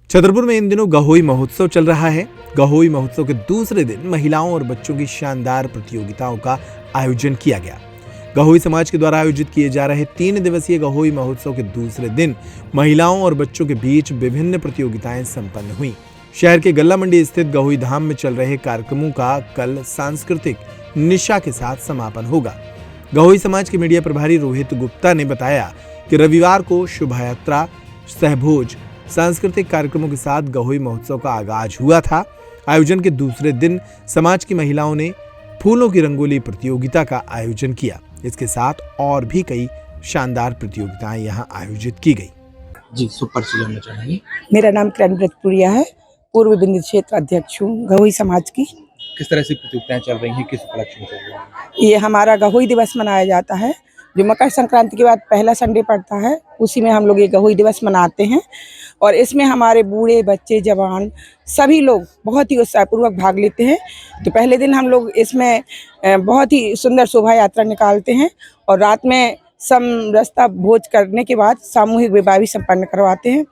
छतरपुर में इन दिनों गहोई महोत्सव चल रहा है। गहोई महोत्सव के दूसरे दिन महिलाओं और बच्चों की शानदार प्रतियोगिताओं का आयोजन किया गया। गहोई समाज के द्वारा आयोजित किए जा रहे 3 दिवसीय गहोई महोत्सव के दूसरे दिन महिलाओं और बच्चों के बीच विभिन्न प्रतियोगिताएं संपन्न हुई। शहर के गल्ला मंडी स्थित गहोई धाम में चल रहे कार्यक्रमों का कल सांस्कृतिक निशा के साथ समापन होगा। गहोई समाज के मीडिया प्रभारी रोहित गुप्ता ने बताया कि रविवार को शोभा यात्रा, सहभोज, सांस्कृतिक कार्यक्रमों के साथ गहोई महोत्सव का आगाज हुआ था। आयोजन के दूसरे दिन समाज की महिलाओं ने फूलों की रंगोली प्रतियोगिता का आयोजन किया। इसके साथ और भी कई शानदार प्रतियोगिताएं यहां आयोजित की गई। जी, सुपर से जानना चाहेंगे। मेरा नाम किरण है, पूर्व बिंदु क्षेत्र अध्यक्ष हूँ गहोई समाज की। किस तरह से प्रतियोगिताएं चल रही हैं, किस उपलक्ष्य में चल रही हैं? ये हमारा गहोई दिवस मनाया जाता है, जो मकर संक्रांति के बाद पहला संडे पड़ता है, उसी में हम लोग ये गहोई दिवस मनाते हैं। और इसमें हमारे बूढ़े, बच्चे, जवान सभी लोग बहुत ही उत्साहपूर्वक भाग लेते हैं। तो पहले दिन हम लोग इसमें बहुत ही सुंदर शोभा यात्रा निकालते हैं और रात में समरसता भोज करने के बाद सामूहिक विवाह भी संपन्न करवाते हैं।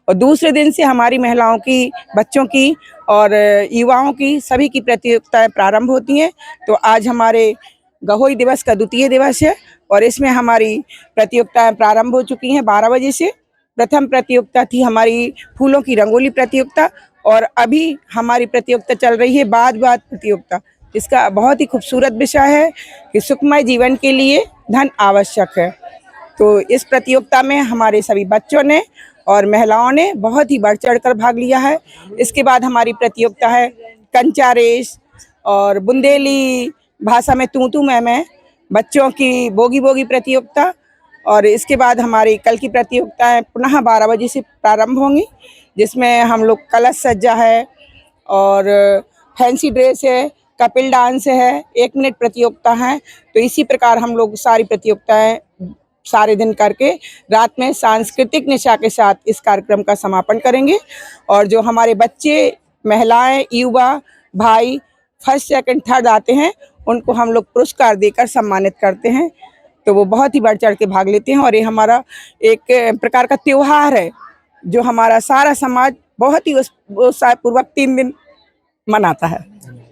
और दूसरे दिन से हमारी महिलाओं की, बच्चों की और युवाओं की सभी की प्रतियोगिताएं प्रारंभ होती हैं। तो आज हमारे गहोई दिवस का द्वितीय दिवस है और इसमें हमारी प्रतियोगिताएं प्रारंभ हो चुकी हैं 12 बजे से। प्रथम प्रतियोगिता थी हमारी फूलों की रंगोली प्रतियोगिता और अभी हमारी प्रतियोगिता चल रही है बाद प्रतियोगिता। इसका बहुत ही खूबसूरत विषय है कि सुखमय जीवन के लिए धन आवश्यक है। तो इस प्रतियोगिता में हमारे सभी बच्चों ने और महिलाओं ने बहुत ही बढ़ चढ़ कर भाग लिया है। इसके बाद हमारी प्रतियोगिता है कंचा रेस और बुंदेली भाषा में तू मैं, बच्चों की बोगी बोगी प्रतियोगिता। और इसके बाद हमारी कल की प्रतियोगिताएं पुनः 12 बजे से प्रारंभ होंगी, जिसमें हम लोग कलश सज्जा है और फैंसी ड्रेस है, कपिल डांस है, 1 मिनट प्रतियोगिता है। तो इसी प्रकार हम लोग सारी प्रतियोगिताएं सारे दिन करके रात में सांस्कृतिक निशा के साथ इस कार्यक्रम का समापन करेंगे। और जो हमारे बच्चे, महिलाएं, युवा भाई फर्स्ट, सेकंड, थर्ड आते हैं, उनको हम लोग पुरस्कार देकर सम्मानित करते हैं। तो वो बहुत ही बढ़ चढ़ के भाग लेते हैं और ये हमारा एक प्रकार का त्योहार है जो हमारा सारा समाज बहुत ही उत्साहपूर्वक 3 दिन मनाता है।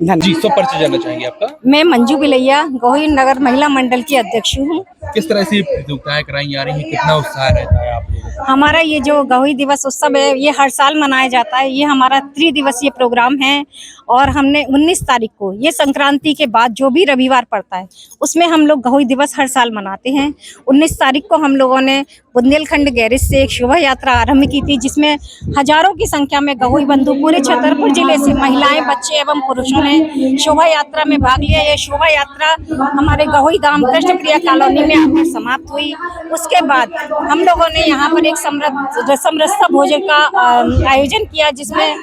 जी, सुपर से जानना चाहेंगे आपका। मैं मंजू बिलैया गहोई नगर महिला मंडल की अध्यक्ष हूँ। किस तरह से प्रतियोगिताएं कराई जा रही हैं, कितना उत्साह रहता है आप लोगों को? हमारा ये जो गहोई दिवस उत्सव है ये हर साल मनाया जाता है। ये हमारा 3 दिवसीय प्रोग्राम है और हमने 19 तारीख को, ये संक्रांति के बाद जो भी रविवार पड़ता है उसमें हम लोग गहोई दिवस हर साल मनाते हैं। 19 तारीख को हम लोगों ने बुंदेलखंड गैरेज से एक शोभा यात्रा आरंभ की थी, जिसमें हजारों की संख्या में गहोई बंधु पूरे छतरपुर जिले से महिलाएं, बच्चे एवं पुरुषों ने शोभा यात्रा में भाग लिया। ये शोभा यात्रा हमारे गहोई धाम कृष्णप्रिया कॉलोनी में आकर समाप्त हुई। उसके बाद हम लोगों ने यहाँ पर एक समरसता भोजन का आयोजन किया, जिसमें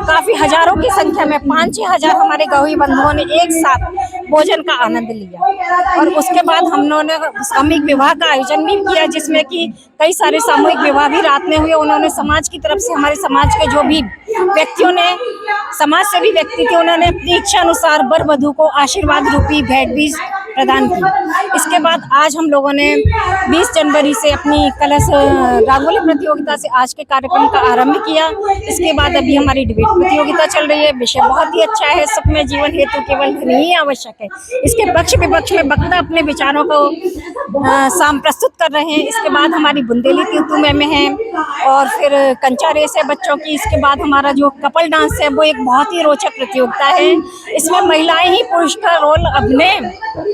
काफी हजारों की संख्या में 5-6 हजार हमारे गहोई बंधुओं ने एक साथ भोजन का आनंद लिया। और उसके बाद हम लोगों ने सामूहिक विवाह का आयोजन भी किया, जिसमें कि कई सारे सामूहिक विवाह भी रात में हुए। उन्होंने समाज की तरफ से, हमारे समाज के जो भी व्यक्तियों ने, समाज से भी व्यक्ति थे, उन्होंने अपनी इच्छा अनुसार वर वधू को आशीर्वाद रूपी भेंट भी प्रदान की। इसके बाद आज हम लोगों ने 20 जनवरी से अपनी कलश रंगोली प्रतियोगिता से आज के कार्यक्रम का आरंभ किया। इसके बाद अभी हमारी डिबेट प्रतियोगिता चल रही है। विषय बहुत ही अच्छा है, सुखमय जीवन हेतु केवल धन ही आवश्यक है। इसके पक्ष विपक्ष में वक्ता अपने विचारों को प्रस्तुत कर रहे हैं। इसके बाद हमारी बुंदेली तू मैं है और फिर कंचा रेस है बच्चों की। इसके बाद हमारा जो कपल डांस है वो एक बहुत ही रोचक प्रतियोगिता है। इसमें महिलाएं ही पुरुष का रोल अभिनय,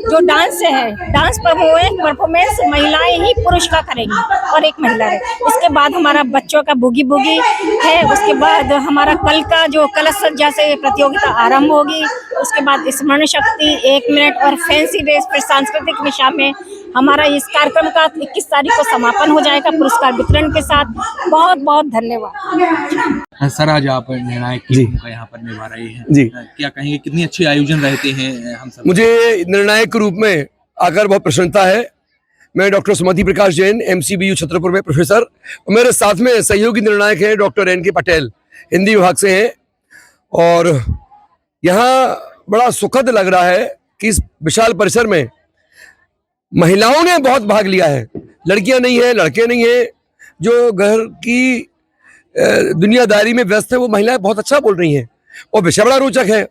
जो डांस है, डांस परफॉर्मेंस महिलाएं ही पुरुष का करेंगी और एक महिला है। इसके बाद हमारा बच्चों का बूगी बूगी है। उसके बाद हमारा कल का जो कलश सज्जा से प्रतियोगिता आरंभ होगी। उसके बाद स्मरण शक्ति, 1 मिनट और फैंसी ड्रेस, फिर सांस्कृतिक निशा में हमारा इस कार्यक्रम का 21 तारीख को समापन हो जाएगा पुरस्कार वितरण के साथ। बहुत बहुत धन्यवाद। सर, आज आप निर्णायक की भूमिका यहाँ पर निभा रहे हैं जी, क्या कहेंगे, कितनी अच्छी आयोजन रहते हैं हम सब? मुझे निर्णायक के रूप में आकर बहुत प्रसन्नता है। मैं डॉक्टर सुमति प्रकाश जैन, MCBU छतरपुर में प्रोफेसर, और मेरे साथ में सहयोगी निर्णायक हैं डॉक्टर NK पटेल, हिंदी विभाग से हैं। और यहाँ बड़ा सुखद लग रहा है कि इस विशाल परिसर में महिलाओं ने बहुत भाग लिया है। लड़कियां नहीं है, लड़के नहीं है। जो घर की दुनियादारी में व्यस्त है वो महिलाएं बहुत अच्छा बोल रही हैं। और विषय बड़ा रोचक है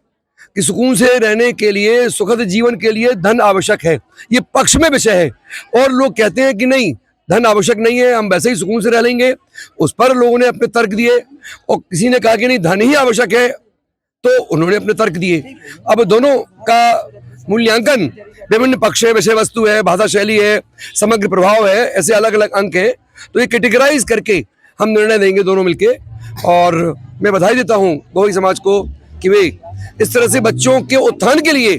कि सुकून से रहने के लिए, सुखद जीवन के लिए धन आवश्यक है। ये पक्ष में विषय है। और लोग कहते हैं कि नहीं, धन आवश्यक नहीं है, हम वैसे ही सुकून से रह लेंगे। उस पर लोगों ने अपने तर्क दिए और किसी ने कहा कि नहीं, धन ही आवश्यक है, तो उन्होंने अपने तर्क दिए। अब दोनों का मूल्यांकन, विभिन्न पक्ष है, विषय वस्तु है, भाषा शैली है, समग्र प्रभाव है, ऐसे अलग अलग अंक है। तो ये कैटेगराइज करके हम निर्णय देंगे दोनों मिलके। और मैं बधाई देता हूँ गहोई समाज को कि वे इस तरह से बच्चों के उत्थान के लिए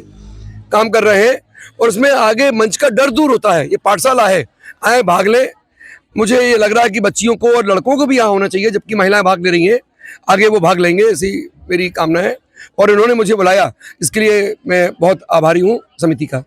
काम कर रहे हैं। और उसमें आगे मंच का डर दूर होता है। ये पाठशाला है, आए भाग ले। मुझे ये लग रहा है कि बच्चियों को और लड़कों को भी यहाँ होना चाहिए, जबकि महिलाएं भाग ले रही हैं, आगे वो भाग लेंगे, ऐसी मेरी कामना है। और इन्होंने मुझे बुलाया, इसके लिए मैं बहुत आभारी हूँ समिति का।